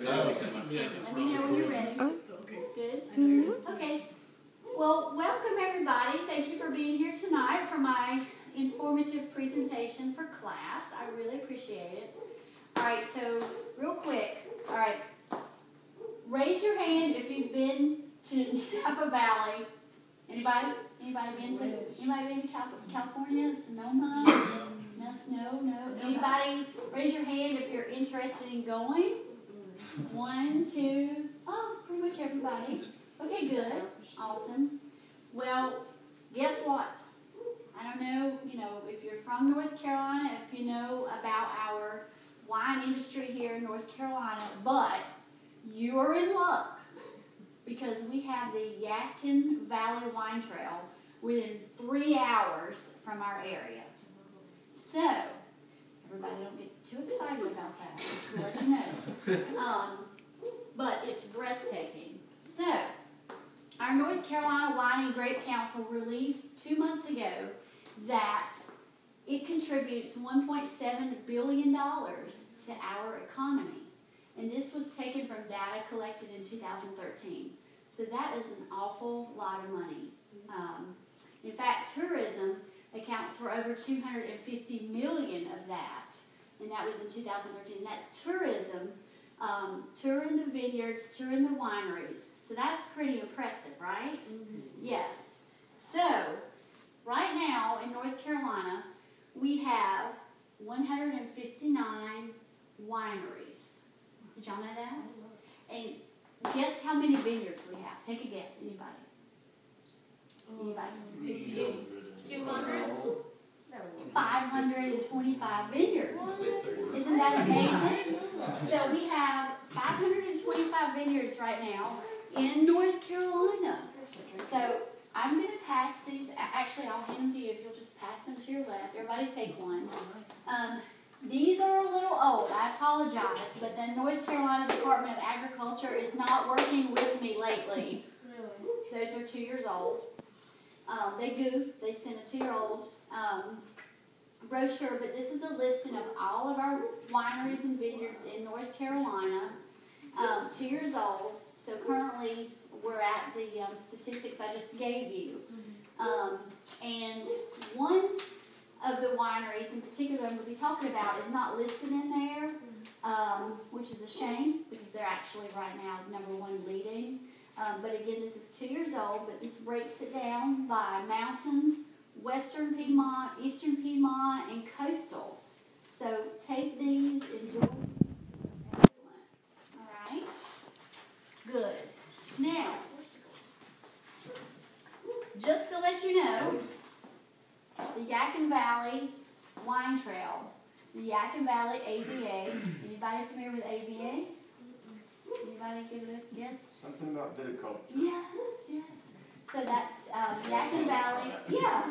Let me know when you're ready. Good? Okay. Well, welcome everybody. Thank you for being here tonight for my informative presentation for class. I really appreciate it. All right, so real quick. All right. Raise your hand if you've been to Napa Valley. Anybody? Anybody been to California? Sonoma? No. Anybody? Raise your hand if you're interested in going. 1, 2. Oh, pretty much everybody. Okay, good. Awesome. Well, guess what? I don't know, if you're from North Carolina, if you know about our wine industry here in North Carolina, but you are in luck because we have the Yadkin Valley Wine Trail within 3 hours from our area. So, everybody don't get too excited about that, just to let you know. But it's breathtaking. So, our North Carolina Wine and Grape Council released 2 months ago that it contributes $1.7 billion to our economy. And this was taken from data collected in 2013. So that is an awful lot of money. In fact, tourism accounts for over $250 million of that. And that was in 2013. That's tourism, touring the vineyards, touring the wineries. So that's pretty impressive, right? Mm-hmm. Yes. So, right now in North Carolina, we have 159 wineries. Did y'all know that? And guess how many vineyards we have? Take a guess, anybody? Anybody? 200? 525 vineyards. Isn't that amazing? So we have 525 vineyards right now in North Carolina. So I'm going to pass these. Actually, I'll hand them to you if you'll just pass them to your left. Everybody take one. These are a little old. I apologize, but the North Carolina Department of Agriculture is not working with me lately. Really? Those are 2 years old. They goofed. They sent a 2-year-old brochure, but this is a listing of all of our wineries and vineyards in North Carolina, 2 years old. So currently we're at the statistics I just gave you. And one of the wineries in particular I'm going to be talking about is not listed in there, which is a shame because they're actually right now #1 leading. But again, this is 2 years old, but this breaks it down by mountains, Western Piedmont, Eastern Piedmont, and coastal. So take these, enjoy. Excellent. All right. Good. Now, just to let you know, the Yadkin Valley Wine Trail, the Yadkin Valley AVA. Anybody familiar with AVA? Anybody give it a guess? Something about viticulture. Yes. So that's Yadkin Valley. Yeah.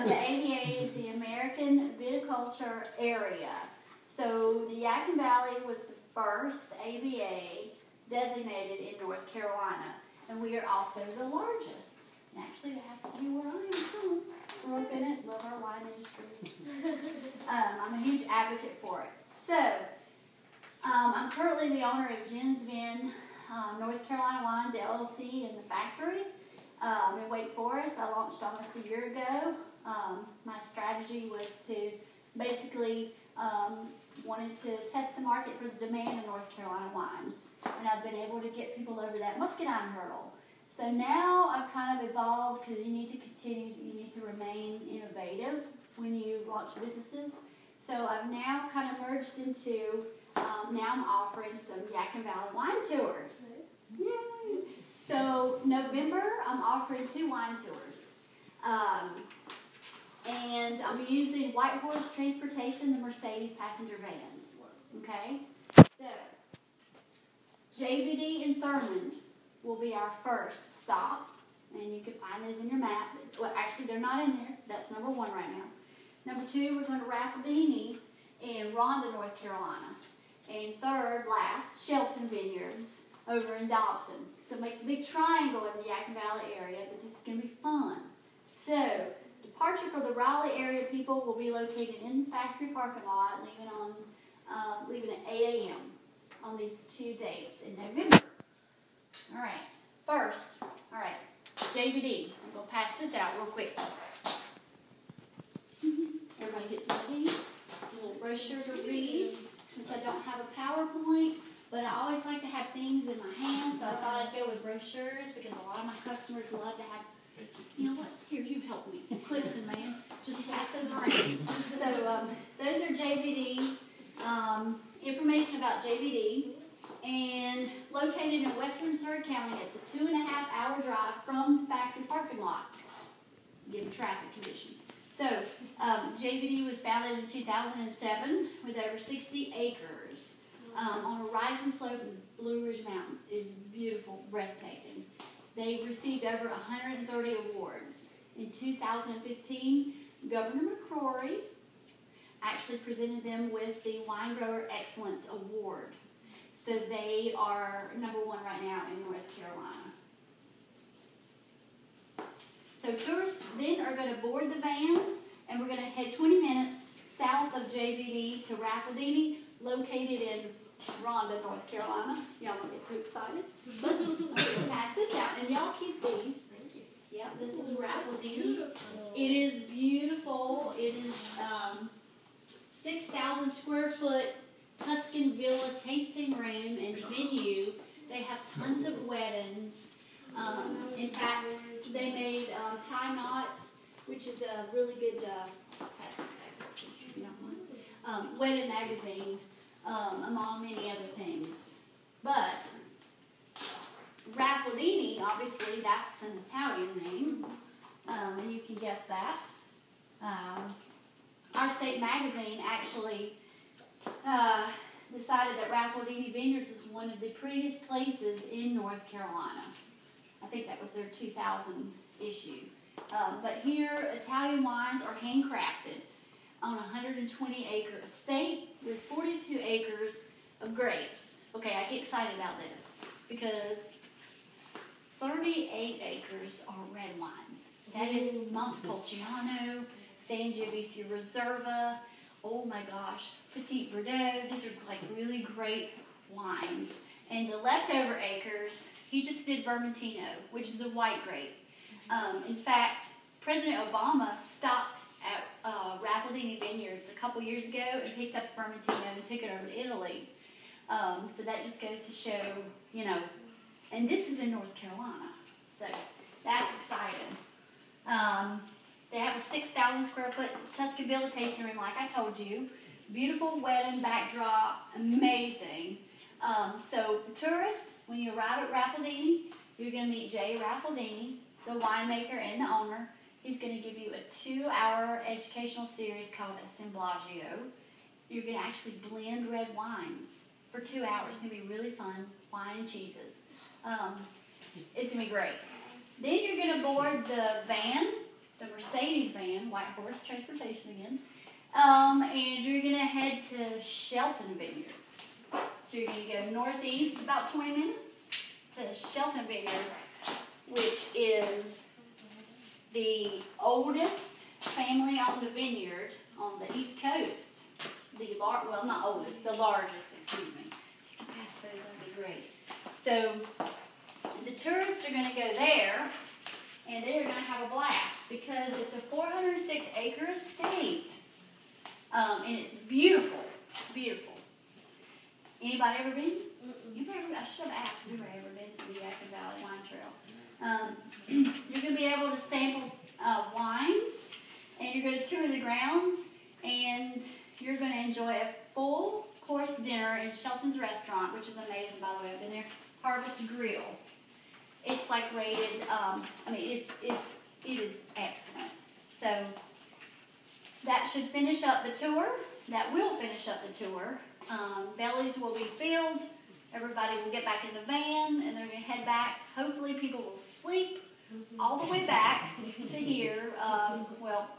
The AVA is the American Viticulture Area. So the Yadkin Valley was the first AVA designated in North Carolina. And we are also the largest. And actually, that happens to be where I am from. Grew up in it, love our wine industry. I'm a huge advocate for it. So, I'm currently the owner of Jenn's North Carolina Wines LLC in the factory in Wake Forest. I launched almost a year ago. My strategy was to basically wanted to test the market for the demand of North Carolina wines. And I've been able to get people over that muscadine hurdle. So now I've kind of evolved because you need to remain innovative when you launch businesses. So I've now kind of merged into, now I'm offering some Yadkin Valley wine tours. Yay! So November, I'm offering 2 wine tours. And I'll be using White Horse Transportation, the Mercedes passenger vans. Okay? So, JVD and Thurmond will be our first stop. And you can find those in your map. Well, actually, they're not in there. That's #1 right now. #2, we're going to Raffadini in Ronda, North Carolina. And third, last, Shelton Vineyards over in Dobson. So it makes a big triangle in the Yadkin Valley area, but this is going to be fun. So, departure for the Raleigh area people will be located in the factory parking lot, leaving at 8 a.m. on these 2 dates in November. All right, first, all right, JVD. I'm going to pass this out real quick. Everybody gets one of these, a little brochure to read, since I don't have a PowerPoint, but I always like to have things in my hand, so I thought I'd go with brochures because a lot of my customers love to have, you know what, here, you help me. Clipson, man, just pass those around. So those are JVD, information about JVD, and located in western Surrey County. It's a 2.5-hour drive from the factory parking lot, given traffic conditions. So, JVD was founded in 2007 with over 60 acres on a rising slope in Blue Ridge Mountains. It is beautiful, breathtaking. They received over 130 awards. In 2015, Governor McCrory actually presented them with the Wine Grower Excellence Award. So they are #1 right now in North Carolina. So tourists then are going to board the vans, and we're going to head 20 minutes south of JVD to Raffledini, located in Rhonda, North Carolina. Y'all don't get too excited. I'm going to pass this out, and y'all keep these. Thank you. Yeah, this is Raffledini. It is beautiful. It is 6,000 square foot Tuscan Villa tasting room and venue. They have tons of weddings. In fact, they made Tie Knot, which is a really good wedding magazine, among many other things. But Raffledini, obviously, that's an Italian name, and you can guess that. Our state magazine actually decided that Raffledini Vineyards is one of the prettiest places in North Carolina. I think that was their 2000 issue. But here, Italian wines are handcrafted on a 120-acre estate with 42 acres of grapes. Okay, I get excited about this because 38 acres are red wines. That is Montepulciano, Sangiovese Reserva, oh my gosh, Petit Verdot. These are like really great wines. And the leftover acres, he just did Vermentino, which is a white grape. In fact, President Obama stopped at Raffledini Vineyards a couple years ago and picked up Vermentino and took it over to Italy. So that just goes to show, you know, and this is in North Carolina, so that's exciting. They have a 6,000 square foot Tuscan Villa tasting room, like I told you. Beautiful wedding backdrop, amazing. So the tourist, when you arrive at Raffledini, you're going to meet Jay Raffledini, the winemaker and the owner. He's going to give you a 2-hour educational series called Assemblagio. You're going to actually blend red wines for 2 hours. It's going to be really fun, wine and cheeses. It's going to be great. Then you're going to board the van, the Mercedes van, White Horse Transportation again, and you're going to head to Shelton Vineyards. So you're going to go northeast about 20 minutes to Shelton Vineyards, which is the oldest family-owned vineyard on the East Coast. Well, not oldest, the largest, excuse me. If you can pass those, that'd be great. So the tourists are going to go there, and they're going to have a blast because it's a 406-acre estate, and it's beautiful, beautiful. Anybody ever been? I should have asked if you've ever been to the Yadkin Valley Wine Trail. You're going to be able to sample wines, and you're going to tour the grounds, and you're going to enjoy a full course dinner in Shelton's restaurant, which is amazing, by the way. I've been there. Harvest Grill. It's like rated. It is excellent. So that should finish up the tour. That will finish up the tour. Bellies will be filled. Everybody will get back in the van, and they're going to head back. Hopefully people will sleep all the way back to here.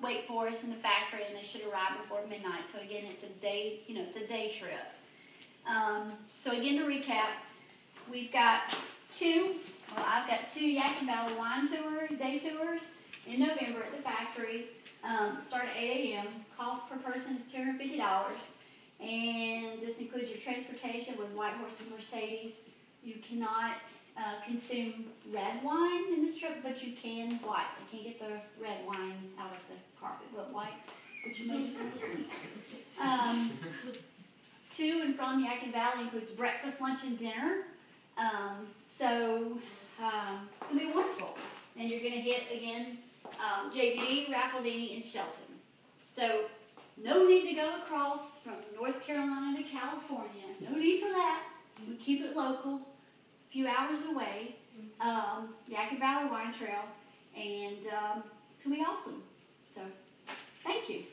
Wake Forest in the factory, and they should arrive before midnight. So again, it's a day, it's a day trip. So again, to recap, I've got two Yadkin Valley wine day tours in November at the factory. Start at 8 a.m. Cost per person is $250. And this includes your transportation with White Horse and Mercedes. You cannot consume red wine in this trip, but you can white. You can't get the red wine out of the carpet, but white, which you may just want to sneak. To and from Yadkin Valley includes breakfast, lunch, and dinner. So it's going to be wonderful. And you're going to hit, again, JVD, Raffledini, and Shelton. So no need to go across from North Carolina to California. No need for that. We keep it local, a few hours away. Yadkin Valley Wine Trail. And it's going to be awesome. So thank you.